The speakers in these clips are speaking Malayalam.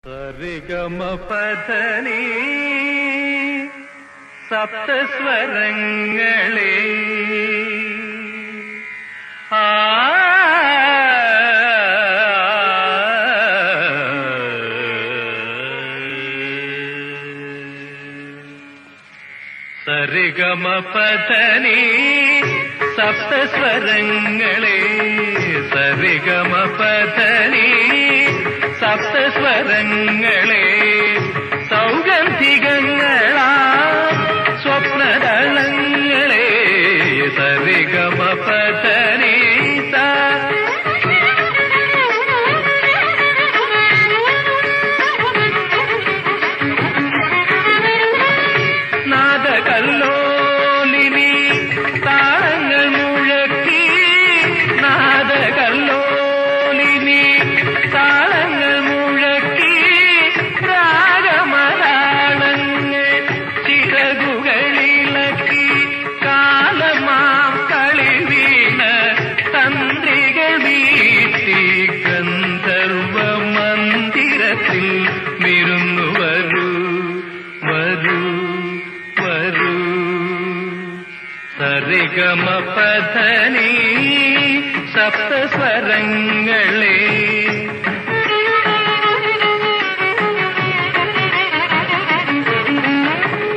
സരിഗമ പദനി സപ്തസ്വരങ്ങളെ സരിഗമ പദനി സപ്തസ്വരങ്ങളെ സരിഗമ പദനി സപ്തസ്വരങ്ങളെ സൗഗന്ധികങ്ങളാ സ്വപ്നദളങ്ങളെ സരിഗമ പദനി നാദകല്ലോലിനി താളങ്ങൾ മുഴക്കി നാദകല്ലോലിനി താളങ്ങൾ മുഴക്കി രാഗമതാളങ്ങൾ ചിറകുകളിളക്കി കാലമാം കളി വീണ തന്ത്രികൾ വീട്ടി ഗന്ധർവ മന്ദിരത്തിൽ വിരുന്നു വരൂ വരൂ വരൂ സരിഗമ പദനി സപ്തസ്വരങ്ങളെ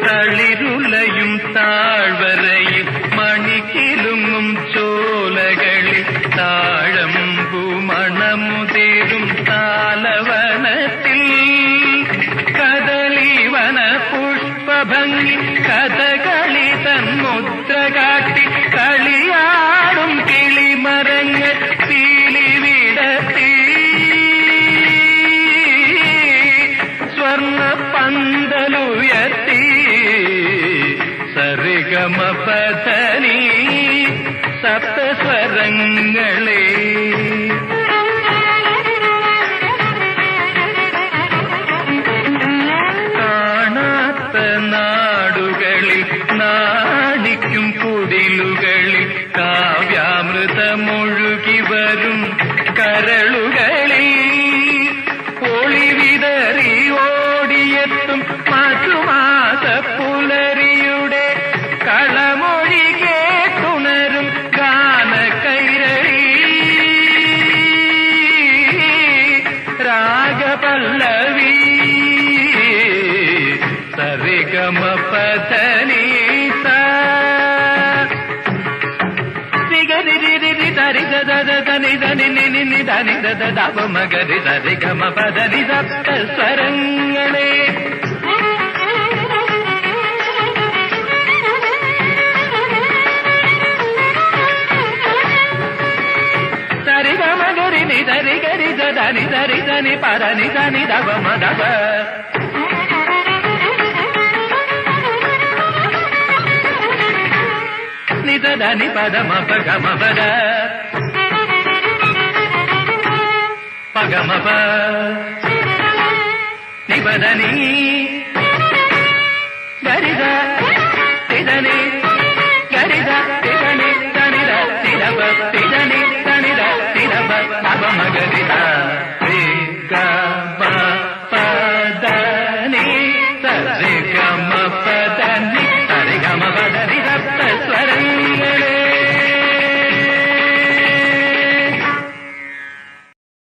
തളിരുലയും താഴ്വരയിൽ മണിക്കിലുങ്ങും ചോലകളിൽ താഴമ്പു മണമുതിരും താലവനത്തിൽ കദളിവന പുഷ്പഭംഗി കഥകളി തന്മുദ്ര കാട്ടി കളിയാടും കിളിമരങ്ങൾ പീലി വിടത്തി സ്വർണ്ണ പന്തലുയർത്തി സരിഗമ പദനി സപ്തസ്വരങ്ങളെ കാണാത്ത നാടുകളിൽ നാടിക്കും കുടിലുകളിൽ കാവ്യാമൃതമൊഴുകി വരും കരളുകളിൽ ഒളിവിതറി ഓടിയെത്തും മധുമാസ പുലരിയുടെ കളമൊഴി കേട്ടുണരും ഗാനകൈരളി രാഗപല്ലവി സരിഗമ പദനി ധരി ധനി ധനി നി ധനി ധ മഗരി സരിഗമ പദനി സപ്തസ്വരങ്ങളെ സരിഗമ ഗരി നി ധരി ഗരി ധനി ധരി ധനി പദനി ധനി ധ മധ ధని పదమ పగమ పద పగమ ప నిబదని గరిద